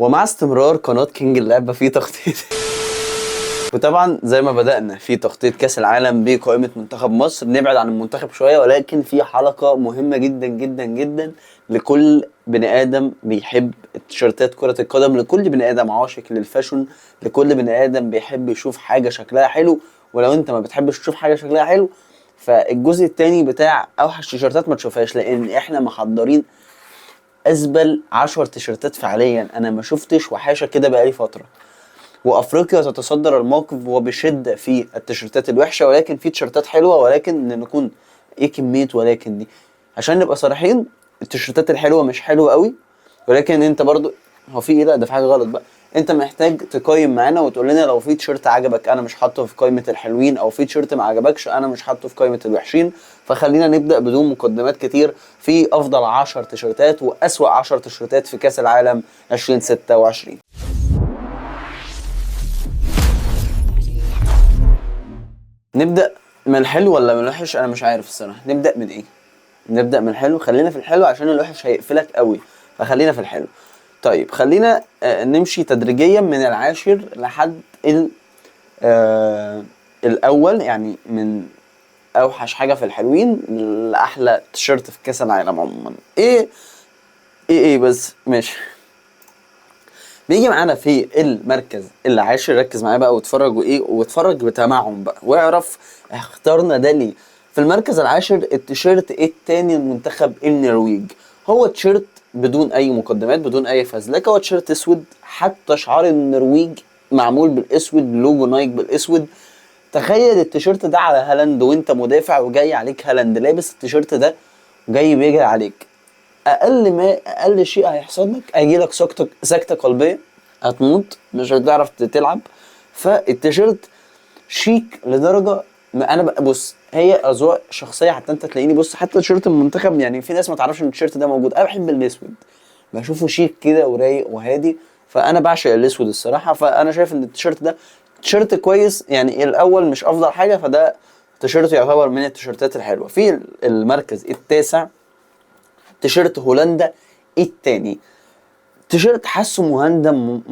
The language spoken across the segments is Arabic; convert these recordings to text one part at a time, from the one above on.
ومع استمرار قناة كينج اللعبة في تخطيط وطبعا زي ما بدأنا في تخطيط كأس العالم بقائمة منتخب مصر، نبعد عن المنتخب شوية، ولكن في حلقة مهمة جدا جدا جدا لكل بني آدم بيحب التيشيرتات كرة القدم، لكل بني آدم عاشق للفاشن، لكل بني آدم بيحب يشوف حاجة شكلها حلو. ولو انت ما بتحبش تشوف حاجة شكلها حلو، فالجزء التاني بتاع اوحش تيشيرتات ما تشوفهاش، لان احنا محضرين ازبل 10 تيشيرتات فعليا. انا ما شفتش وحاشة كده بقالي فترة، وافريقيا تتصدر الموقف وبشده في التيشيرتات الوحشه، ولكن في تيشيرتات حلوه. ولكن نكون ايه كميه ولكن دي، عشان نبقى صريحين، التيشيرتات الحلوه مش حلوه قوي. ولكن انت برضو هو في ايه؟ لا ده في حاجه غلط بقى. انت محتاج تقيم معانا وتقول لنا لو في تيشيرت عجبك انا مش حاطه في قائمه الحلوين، او في تيشيرت ما عجبكش انا مش حاطه في قائمه الوحشين. فخلينا نبدا بدون مقدمات كتير في افضل 10 تيشيرتات واسوا 10 تيشيرتات في كاس العالم 2026. نبدأ من الحلو ولا من الوحش؟ انا مش عارف الصراحة. نبدأ من ايه؟ نبدأ من الحلو. خلينا في الحلو عشان الوحش هيقفلك قوي، فخلينا في الحلو. طيب خلينا نمشي تدريجيا من العاشر لحد الاول، يعني من اوحش حاجة في الحلوين لاحلى تيشيرت في كأس العالم عموما. ايه بس ماشي. بيجي معانا في المركز العاشر، ركز معايا بقى واتفرج، واتفرج بتمعن بقى واعرف اخترنا ده ليه. في المركز العاشر التيشيرت التاني المنتخب النرويج. هو تيشيرت بدون اي مقدمات بدون اي فزلكه، هو تيشيرت اسود، حتى شعار النرويج معمول بالاسود، لوجو نايك بالاسود. تخيل التيشيرت ده على هالاند وانت مدافع وجاي عليك هالاند لابس التيشيرت ده وجاي بيجري عليك، اقل شيء هيحصل لك هيجيلك سكتة قلبية، هتموت، مش هتعرف تلعب. فالتيشيرت شيك لدرجة ما انا بص، هي اذواق شخصية. حتى انت تلاقيني بص، حتى تيشيرت المنتخب يعني في ناس ما تعرفش ان التيشيرت ده موجود. انا بحب الاسود، بشوفه شيك كده ورايق وهادي، فانا بعشق الاسود الصراحة. فانا شايف ان التيشيرت ده تيشيرت كويس، يعني الاول مش افضل حاجة، فده تيشيرت يعتبر من التيشيرتات الحلوة. في المركز التاسع تيشيرت هولندا التاني. تيشيرت حاسه مهندم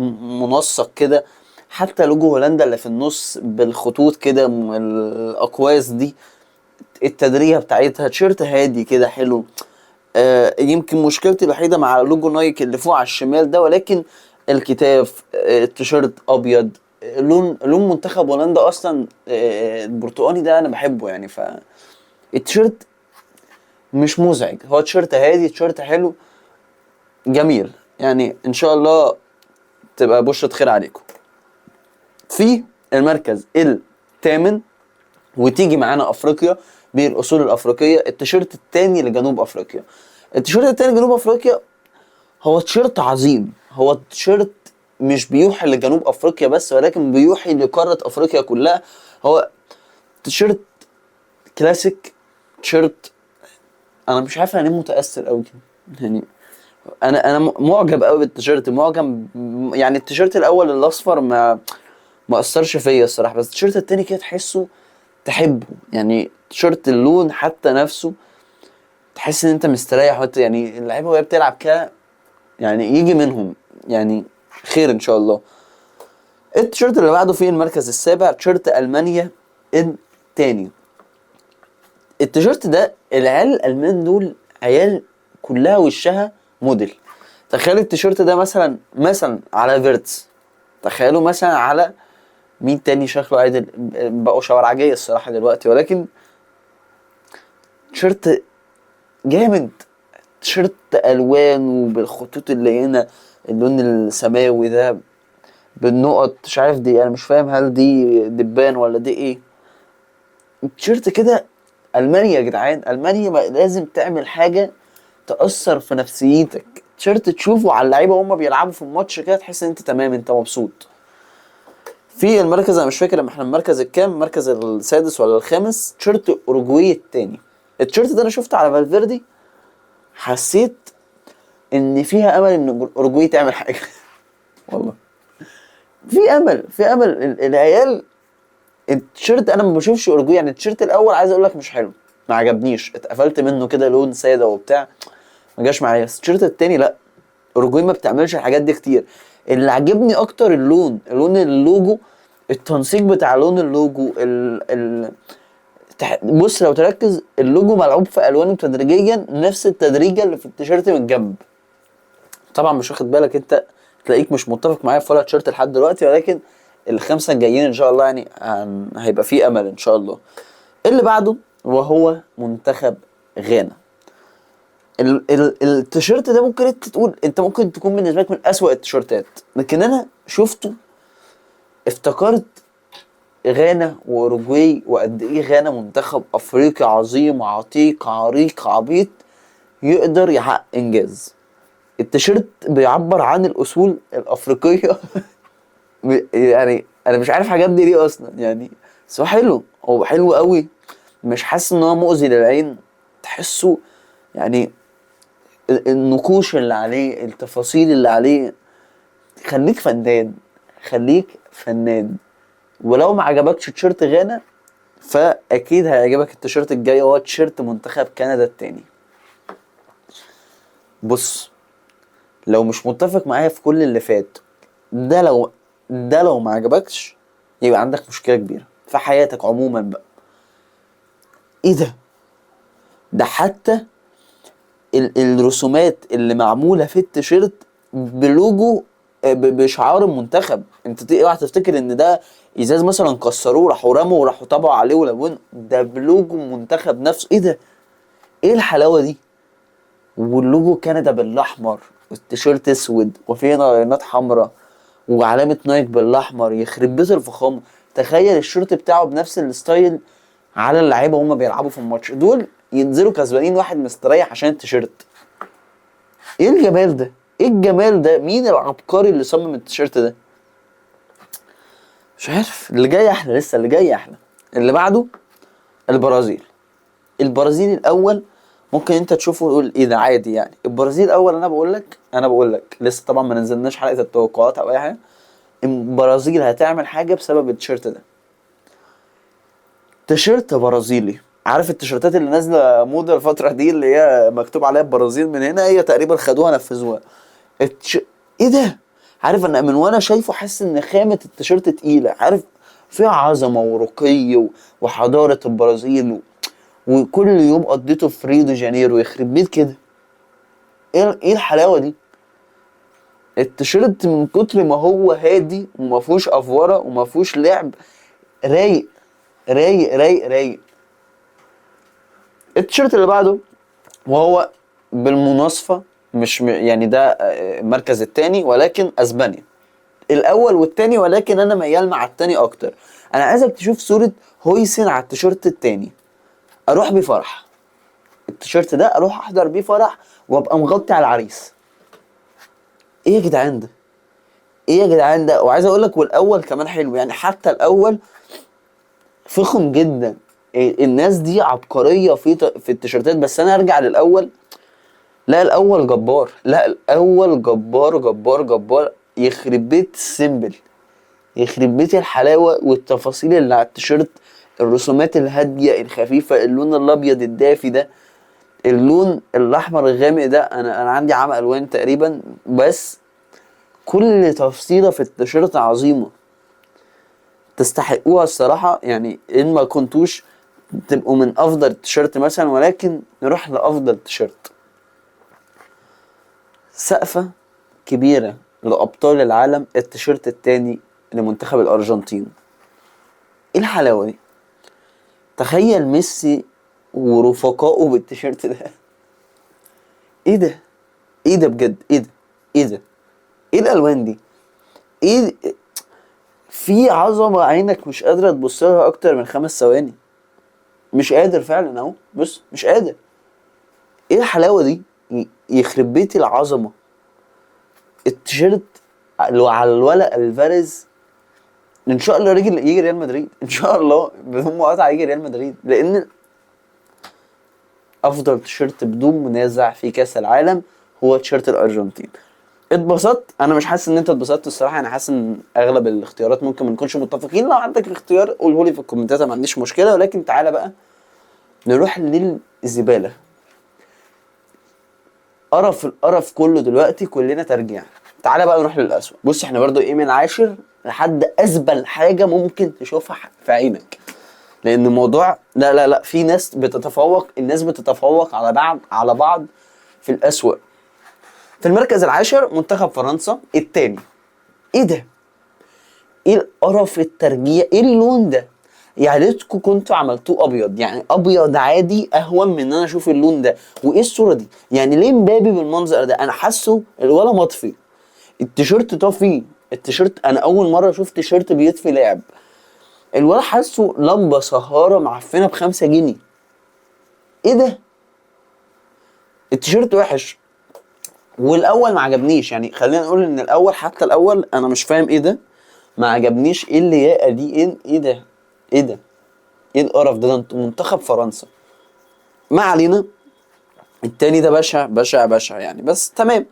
منسق كده، حتى لوجو هولندا اللي في النص بالخطوط كده الاقواس دي، التدريجه بتاعتها. تيشيرت هادي كده حلو. يمكن مشكلتي الوحيده مع لوجو نايك اللي فوق على الشمال ده، ولكن الكتاف، التيشيرت ابيض، لون منتخب هولندا اصلا، البرتقاني ده انا بحبه يعني. ف التيشيرت مش مزعج، هو تيشيرت هادي، تيشيرت حلو جميل، يعني ان شاء الله تبقى بشرة خير عليكم. في المركز الثامن، وتيجي معانا افريقيا بالاصول الافريقيه، التيشيرت الثاني لجنوب افريقيا. التيشيرت الثاني لجنوب افريقيا هو تيشيرت عظيم، هو تيشيرت مش بيوحي لجنوب افريقيا بس، ولكن بيوحي لقاره افريقيا كلها. هو تيشيرت كلاسيك، تيشيرت انا مش عارف انا ليه متاثر قوي كده يعني. انا معجب قوي بالتيشيرت، معجب. يعني التيشيرت الاول الاصفر ما اثرش فيا الصراحه، بس التيشيرت التاني كده تحسه تحبه، يعني تيشيرت اللون حتى نفسه تحس ان انت مستريح، وانت يعني اللعيبه وهي بتلعب كده يعني يجي منهم يعني خير ان شاء الله. التيشيرت اللي بعده في المركز السابع تيشيرت المانيا التاني. التيشيرت ده العيال الالمان دول عيال كلها وشها موديل. تخيل التيشيرت ده مثلا على فيرتس، تخيلوا مثلا على مين تاني شكله عادل، بقوا شوارعجية الصراحة دلوقتي، ولكن تيشيرت جامد. تيشيرت الوان وبالخطوط اللي هنا، اللون السماوي ده بالنقط، مش عارف دي، انا مش فاهم هل دي دبان ولا دي ايه. تيشيرت كده المانيا يا جدعان، المانيا لازم تعمل حاجة تأثر في نفسيتك. تيشيرت تشوفه على اللعيبة وهم بيلعبوا في الماتش كده تحس ان انت تمام، انت مبسوط. في المركز انا مش فاكر احنا المركز الكام، المركز السادس ولا الخامس، تيشيرت اوروجواي التاني. التيشيرت ده انا شفته على فالفيردي، حسيت ان فيها امل ان اوروجواي تعمل حاجه والله في امل العيال. التيشيرت انا ما بشوفش اوروجواي، يعني التيشيرت الاول عايز اقول لك مش حلو، ما عجبنيش، اتقفلت منه كده، لون ساده وبتاع، ما جاش معايا. التيشيرت التاني لا، اوروجواي ما بتعملش الحاجات دي كتير. اللي عجبني اكتر لون اللوجو، التنسيق بتاع لون اللوجو بص لو تركز اللوجو ملعوب في الوانه تدريجيا نفس التدريجه اللي في التيشيرت من الجنب. طبعا مش واخد بالك انت، تلاقيك مش متفق معايا في ولا تيشيرت لحد دلوقتي، ولكن الخمسه الجايين ان شاء الله يعني هيبقى فيه امل ان شاء الله. اللي بعده وهو منتخب غانا. التيشيرت ده ممكن انت تقول انت ممكن تكون بالنسبه لك من اسوأ التيشيرتات، لكن انا شفته افتكرت غانا واوروجواي، وقد ايه غانا منتخب افريقي عظيم عتيق عريق عبيط يقدر يحقق انجاز. التيشيرت بيعبر عن الاصول الافريقيه يعني انا مش عارف عجبني ليه اصلا يعني، بس هو حلو، هو حلو قوي، مش حاسس ان هو مؤذي للعين، تحسه يعني النقوش اللي عليه، التفاصيل اللي عليه، خليك فنان، خليك فنان. ولو ما عجبكش تيشيرت غانا فاكيد هيعجبك التيشيرت الجاي، هو تيشيرت منتخب كندا التاني. بص لو مش متفق معايا في كل اللي فات ده لو ما عجبكش يبقى عندك مشكله كبيره في حياتك عموما بقى. ايه ده حتى الرسومات اللي معموله في التيشيرت بلوجو بشعار المنتخب. انت اوعى تفتكر ان ده ازاز مثلا كسروه راحوا رموا وراحوا طبعوا عليه ولون، ده بلوجو المنتخب نفسه. ايه ده، ايه الحلاوه دي. واللوجو كندا بالاحمر والتيشيرت اسود وفيه لاينات حمراء وعلامه نايك بالاحمر، يخرب بيت الفخامه. تخيل الشورت بتاعه بنفس الستايل على اللعيبه وهم بيلعبوا في الماتش، دول ينزلوا كسبانين واحد مستريح عشان التيشيرت. ايه الجمال ده، ايه الجمال ده، مين العبقري اللي صمم التيشيرت ده؟ مش عارف. اللي جاي احلى، لسه اللي جاي احلى. اللي بعده البرازيل. البرازيل الاول ممكن انت تشوفه وتقول ايه ده عادي يعني. البرازيل الاول انا بقول لك لسه طبعا ما نزلناش حلقه التوقعات او اي حاجه، البرازيل هتعمل حاجه بسبب التيشيرت ده. تيشيرت برازيلي، عارف التيشيرتات اللي نازله موضه الفتره دي اللي هي مكتوب عليها البرازيل من هنا، هي تقريبا خدوها نفذوها. ايه ده، عارف انا من وانا شايفه حاسس ان خامه التيشيرت تقيله، عارف فيها عظمه ورقي وحضاره البرازيل وكل يوم قضيته في ريو دي جانيرو، يخرب بيت كده. ايه الحلاوه دي. التيشيرت من كتر ما هو هادي وما فيهوش افوره وما فيهوش لعب، رايق رايق رايق رايق. التيشيرت اللي بعده وهو بالمناصفه مش يعني ده المركز الثاني ولكن اسبانيا. الاول والتاني ولكن انا ميال مع التاني اكتر. انا عايزك تشوف صورة هويسن على التيشيرت التاني، اروح بيه فرح. التيشيرت ده اروح احضر بيه فرح وابقى مغطي على العريس. ايه يا جدعان ده، ايه يا جدعان ده. وعايز اقول لك والاول كمان حلو يعني، حتى الاول فخم جدا. الناس دي عبقرية في التيشيرتات. بس انا ارجع للاول، لا الاول جبار، لا الاول جبار جبار جبار، يخرب بيت السيمبل، يخرب بيت الحلاوه والتفاصيل اللي على التيشيرت، الرسومات الهاديه الخفيفه، اللون الابيض الدافي ده، اللون الاحمر الغامق ده. انا عندي عمى الوان تقريبا، بس كل تفصيله في التيشيرت عظيمه، تستحقوها الصراحه يعني. ان ما كنتوش تبقوا من افضل تيشيرت مثلا، ولكن نروح لافضل تيشيرت. سقفه كبيره لابطال العالم، التيشيرت التاني لمنتخب الارجنتين. ايه الحلاوه دي. تخيل ميسي ورفقائه بالتيشيرت ده. ايه ده، ايه ده بجد، ايه ده، ايه ده، ايه الالوان دي، ايه في عظمه عينك مش قادره تبص لها اكتر من 5 ثواني. مش قادر فعلا اهو، بص مش قادر. ايه الحلاوه دي، يخرب بيت العظمه. التيشيرت لو على الولد الفاريز ان شاء الله يجي ريال مدريد ان شاء الله بدون مقاطعه، يجي ريال مدريد، لان افضل تيشيرت بدون منازع في كاس العالم هو تيشيرت الارجنتين. اتبسطت، انا مش حاسس ان انت اتبسطت الصراحه، انا حاسس ان اغلب الاختيارات ممكن ما نكونش متفقين. لو عندك الاختيار قوله لي في الكومنتات، ما عنديش مشكله. ولكن تعالى بقى نروح للزباله. قرف القرف كله دلوقتي كلنا ترجيع. تعالى بقى نروح للأسوأ. بص احنا برضو ايه من عاشر لحد أزبل حاجة ممكن تشوفها في عينك، لأن الموضوع لا في ناس بتتفوق، الناس بتتفوق على بعض في الأسوأ. في المركز العاشر منتخب فرنسا التاني. ايه ده؟ ايه القرف الترجيع؟ ايه اللون ده؟ يا ريتكم كنتوا عملتوه ابيض، يعني ابيض عادي اهون من ان انا اشوف اللون ده. وايه الصوره دي؟ يعني ليه مبابي بالمنظر ده؟ انا حاسه الولا مطفي، التيشيرت طافي، التيشيرت انا اول مره اشوف تيشيرت بيطفي لاعب. الولا حاسه لمبه سهاره معفنه ب5 جنيه. ايه ده؟ التيشيرت وحش، والاول ما عجبنيش. يعني خلينا نقول ان الاول، حتى الاول انا مش فاهم ايه ده، ما عجبنيش. ايه اللي ياقه دي؟ ايه ده؟ ايه ده؟ ايه القرف ده؟ انتوا منتخب فرنسا. ما علينا. التاني ده بشع بشع بشع يعني، بس تمام.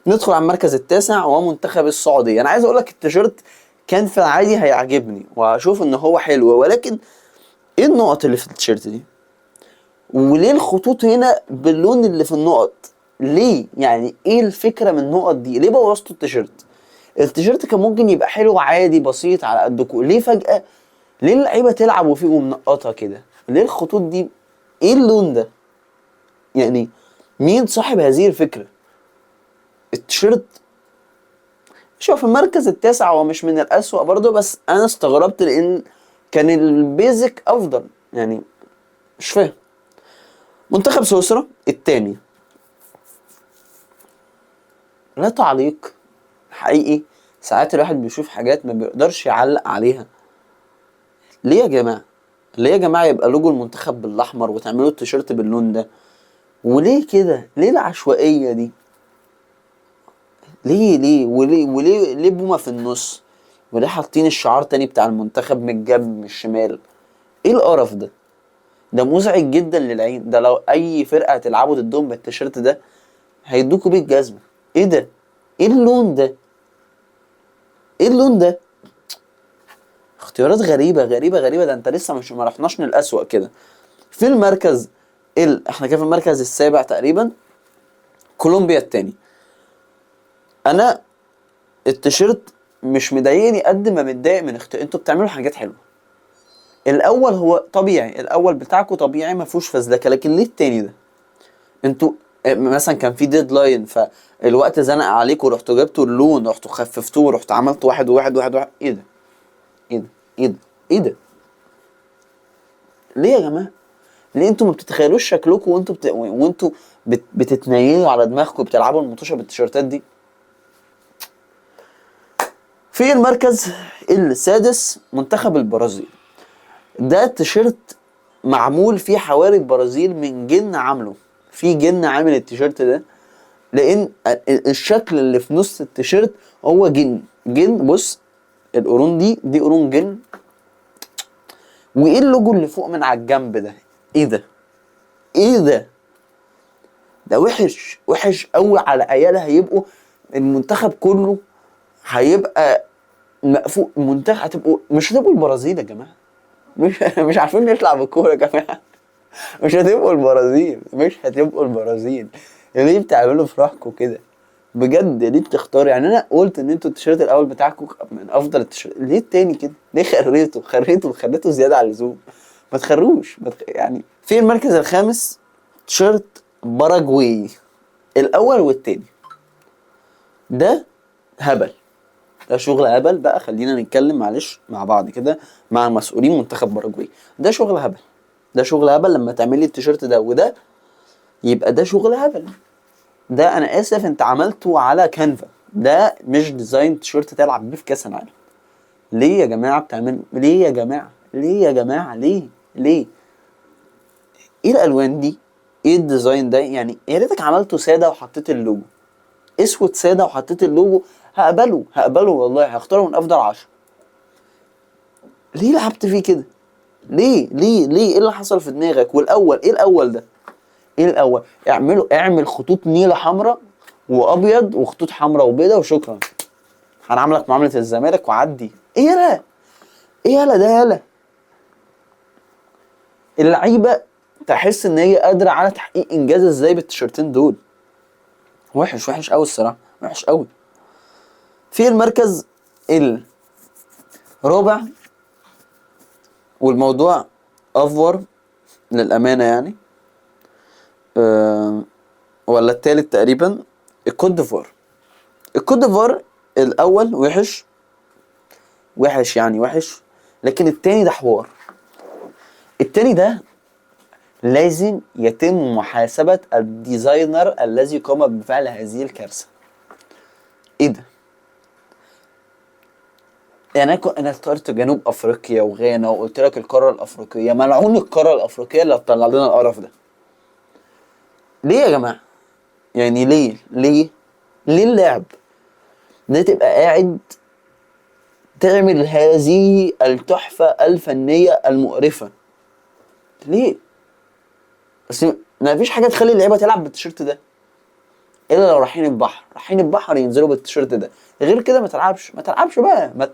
ندخل على المركز التاسع وهو منتخب السعودية. انا عايز اقول لك التيشيرت كان في العادي هيعجبني وهشوف ان هو حلو، ولكن ايه النقط اللي في التيشيرت دي؟ وليه الخطوط هنا باللون اللي في النقط؟ ليه؟ يعني ايه الفكرة من النقط دي؟ ليه بوظتوا التيشيرت؟ التيشيرت كان ممكن يبقى حلو عادي بسيط على قدكم، ليه فجأة؟ ليه اللعيبة تلعب وفيه ومنقطة كده؟ ليه الخطوط دي؟ ايه اللون ده؟ يعني مين صاحب هذه الفكرة؟ التيشيرت شوف المركز التاسع هو مش من الأسوأ برضه، بس أنا استغربت لأن كان البيزك أفضل. يعني مش فاهم. منتخب سويسرا التاني. لا تعليق حقيقي. ساعات الواحد بيشوف حاجات ما بيقدرش يعلق عليها. ليه يا جماعة؟ ليه يا جماعة يبقى لوجو المنتخب بالأحمر وتعملوا التيشيرت باللون ده؟ وليه كده؟ ليه العشوائية دي؟ ليه بومة في النص؟ وليه حاطين الشعار تاني بتاع المنتخب من الجنب من الشمال؟ ايه القرف ده؟ ده مزعج جدا للعين. ده لو اي فرقة هتلعبوا ضدهم بالتيشيرت ده هيدوكوا بيه الجزمة. ايه ده؟ ايه اللون ده؟ ايه اللون ده؟ اختيارات غريبة غريبة غريبة. ده انت لسه مش ما رحناش للأسوأ كده. في المركز احنا كده في المركز السابع تقريبا. كولومبيا التاني. انا التيشيرت مش مضايقني قد ما متضايق من انتوا بتعملوا حاجات حلوه. الاول هو طبيعي، الاول بتاعكم طبيعي ما فيهوش فزلكه، لكن ليه التاني ده؟ انتوا مثلا كان في ديدلاين فالوقت زنق عليكم، رحتوا جبتوا اللون، رحتوا خففتوه، رحتوا عملتوا واحد وواحد واحد واحد. ايه ده؟ ايه ده؟ ايه ده؟ ايه ده؟ ليه يا جماعه؟ ليه انتوا ما بتتخيلوش شكلكم وانتوا بتتنيلوا على دماغكم بتلعبوا المطوشه بالتيشيرتات دي؟ في المركز السادس منتخب البرازيل. ده تيشيرت معمول فيه حواري البرازيل من جن عامله. في جن عامل التيشيرت ده، لان الشكل اللي في نص التيشيرت هو جن. بص القرون دي قرون جن. وايه اللوجو اللي فوق من على الجنب ده؟ ايه ده؟ ايه ده؟ ده وحش وحش قوي على عيال هيبقوا المنتخب كله هيبقى مقفول. المنتخب مش هتبقوا البرازيل يا جماعه. مش عارفين نطلع بالكوره يا جماعه. مش هتبقوا البرازيل، مش هتبقوا البرازيل. ليه بتعملوا في روحكم كده؟ بجد ليه بتختاروا؟ يعني انا قلت ان انتوا التيشيرت الاول بتاعكم من افضل التيشيرت، ليه التاني كده؟ ليه خريتوا زياده على اللزوم؟ ما تخروش يعني. في المركز الخامس تيشيرت باراجواي. الاول والتاني ده هبل. ده شغل هبل بقى. خلينا نتكلم معلش مع بعض كده مع مسؤولين منتخب باراجواي. ده شغل هبل. ده شغل هبل لما تعمل لي التيشيرت ده وده، يبقى ده شغل هبل. ده انا اسف انت عملته على كانفا، ده مش ديزاين تيشيرت تلعب بيه في كاس العالم. ليه يا جماعه بتعمل؟ ليه يا جماعه؟ ليه يا جماعه؟ ليه؟ ايه الالوان دي؟ ايه الديزاين ده؟ يعني يا ريتك عملته ساده وحطيت اللوجو اسود ساده وحطيت اللوجو، هقبله والله، هختاره من افضل 10. ليه لعبت فيه كده؟ ليه ايه اللي حصل في دماغك؟ والاول ايه الاول ده؟ ايه الاول؟ اعمل خطوط نيله حمراء وابيض وخطوط حمراء وبيضاء وشكرا. هنعملك معامله الزمالك وعدي. ايه يالا؟ ايه يالا ده يالا؟ اللعيبه تحس ان هي قادره على تحقيق انجاز ازاي بالتيشيرتين دول. وحش قوي الصراحه، وحش قوي. في المركز الرابع، والموضوع افور للامانه يعني، ولا التالت تقريبا، الكوت ديفوار. الكوت ديفوار الاول وحش يعني وحش، لكن التاني ده حوار. التاني ده لازم يتم محاسبة الديزاينر الذي قام بفعل هذه الكارثة. ايه ده؟ يعني انا اخترت جنوب افريقيا وغانا وقلت لك القارة الافريقية، ملعون القارة الافريقية اللي هتطلع لنا القرف ده. ليه يا جماعة؟ يعني ليه اللعب ده تبقى قاعد تعمل هذه التحفة الفنية المقرفة؟ ليه؟ بس ما فيش حاجة تخلي اللعيبة تلعب بالتيشيرت ده الا لو رايحين البحر ينزلوا بالتيشيرت ده. غير كده ما تلعبش بقى.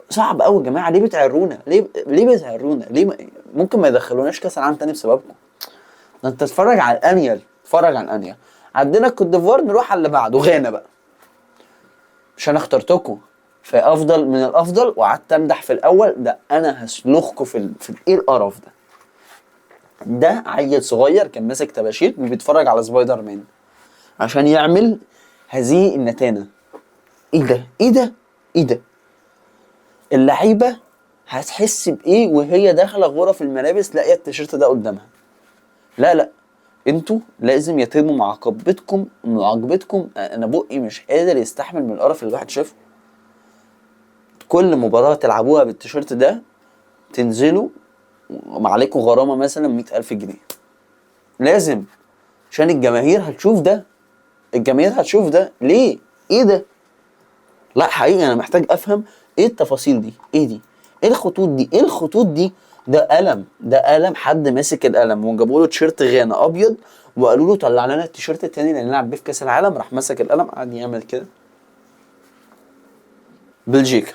صعب قوي يا جماعه. ليه بتعرونا؟ ليه بتعرونا؟ ليه ممكن ما يدخلوناش كاس العالم تاني بسببكم؟ ده انت اتفرج على الانيل. عندنا الكوت ديفوار، نروح على اللي بعده غانا بقى. مش انا اخترتكم في افضل من الافضل وقعدت امدح في الاول ده؟ انا هسلخكم في ايه القرف ده؟ ده عيل صغير كان ماسك طباشير وبيتفرج على سبايدر مان عشان يعمل هذه النتانه. ايه ده؟ اللعيبه هتحس بايه وهي داخله غرف الملابس لاقيه التيشيرت ده قدامها؟ لا، انتوا لازم يتم معاقبتكم. انا بقي مش قادر يستحمل من القرف اللي الواحد شافه. كل مباراه تلعبوها بالتيشيرت ده تنزلوا وعليكم غرامه مثلا 100,000 جنيه. لازم، عشان الجماهير هتشوف ده. ليه؟ ايه ده؟ لا حقيقي انا محتاج افهم ايه التفاصيل دي. ايه الخطوط دي؟ ده قلم حد ماسك القلم وجابوا له تيشيرت غانا ابيض وقالوا له طلع لنا التيشيرت التاني اللي نلعب بيه في كاس العالم. راح مسك القلم قعد يعمل كده. بلجيكا.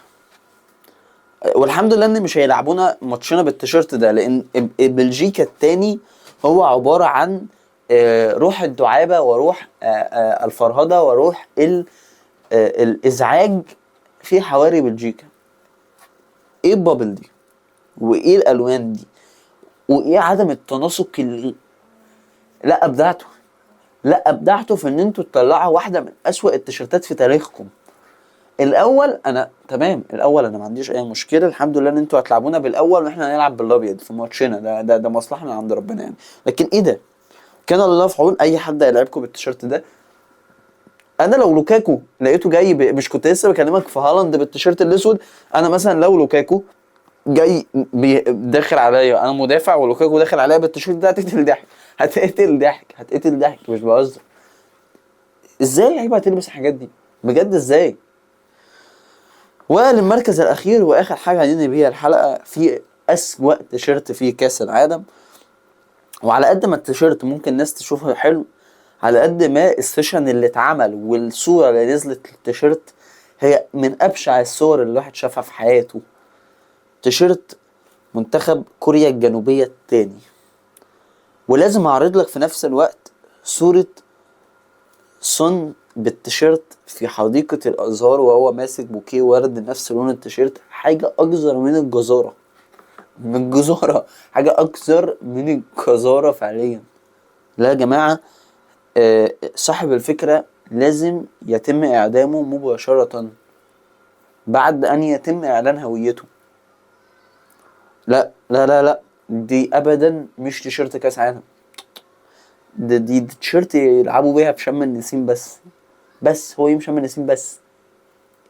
والحمد لله ان مش هيلعبونا ماتشنا بالتيشيرت ده، لان بلجيكا التاني هو عباره عن روح الدعابه وروح الفرهده وروح الازعاج في حواري بلجيكا. ايه البابل دي؟ وايه الالوان دي؟ وايه عدم التناسق اللي لا ابدعته في ان انتوا تطلعوا واحده من اسوأ التيشيرتات في تاريخكم. الاول انا ما عنديش اي مشكله، الحمد لله ان انتوا هتلعبونا بالاول واحنا هنلعب بالابيض في ماتشنا ده مصلحه من عند ربنا يعني. لكن ايه ده؟ كان الله في عون اي حد هيلعبكم بالتيشيرت ده. انا لو لوكاكو لقيته جاي مش كنت لسه بكلمك في هالاند بالتيشيرت الاسود؟ انا مثلا لو لوكاكو جاي داخل عليا، انا مدافع ولوكاكو داخل عليا بالتيشيرت ده، هتقتل ضحك مش بهزر. ازاي اللعيبه هتلبس الحاجات دي بجد؟ ازاي؟ وللمركز الاخير واخر حاجه هننهي بيها الحلقه، في اسوأ تيشيرت في كاس العالم. وعلى قد ما التيشيرت ممكن الناس تشوفه حلو، على قد ما السيشن اللي اتعمل والصوره اللي نزلت للتيشيرت هي من ابشع الصور اللي الواحد شافها في حياته. تيشيرت منتخب كوريا الجنوبيه التاني. ولازم اعرض لك في نفس الوقت صورة سون بالتيشيرت في حديقة الازهار وهو ماسك بوكيه ورد نفس لون التيشيرت. حاجة اكثر من الجزارة، حاجة اكثر من القذارة فعليا. لا يا جماعة، صاحب الفكرة لازم يتم اعدامه مباشرة بعد ان يتم اعلان هويته. لا، دي ابدا مش تيشيرت كاس عالم. دي تيشيرت يلعبوا بيها في شم النسيم بس هو يوم شم النسيم بس.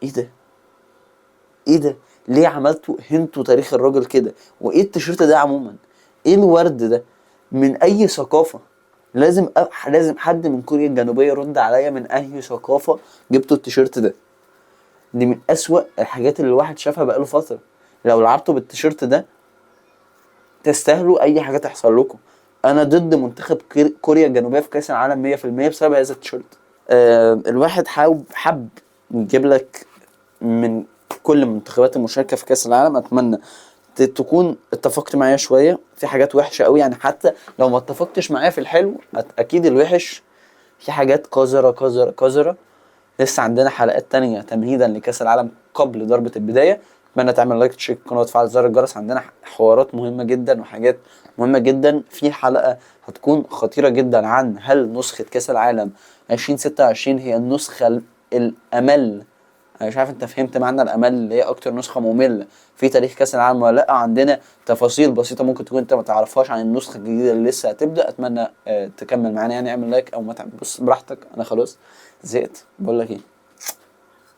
ايه ده؟ ليه عملتوا هنتوا تاريخ الراجل كده؟ وايه التيشيرت ده عموما؟ ايه الورد ده؟ من اي ثقافة؟ لازم حد من كوريا الجنوبية يرد عليا من اي ثقافة جبتوا التيشيرت ده. دي من اسوأ الحاجات اللي الواحد شافها بقاله فترة. لو لعبتوا بالتيشيرت ده تستاهلوا اي حاجة تحصل لكم. انا ضد منتخب كوريا الجنوبية في كاس العالم 100% بسبب هذا التيشيرت. الواحد حب يجيب لك من كل المنتخبات المشاركة في كاس العالم. اتمنى تكون اتفقت معايا شوية في حاجات وحشة قوي يعني، حتى لو ما اتفقتش معايا في الحلو اكيد الوحش في حاجات قذرة. لسه عندنا حلقات تانية تمهيدا لكاس العالم قبل ضربة البداية. اتمنى تعمل لايك، تشيك القناه وتفعل زر الجرس. عندنا حوارات مهمه جدا وحاجات مهمه جدا. في حلقه هتكون خطيره جدا عن هل نسخه كاس العالم 2026 هي النسخه الامل. انا مش عارف انت فهمت معنى الامل، اللي هي اكتر نسخه ممله في تاريخ كاس العالم ولا لا. عندنا تفاصيل بسيطه ممكن تكون انت ما تعرفهاش عن النسخه الجديده اللي لسه هتبدا. اتمنى تكمل معانا يعني. اعمل لايك او ما تعمل، بص براحتك، انا خلاص زهقت. بقول لك ايه،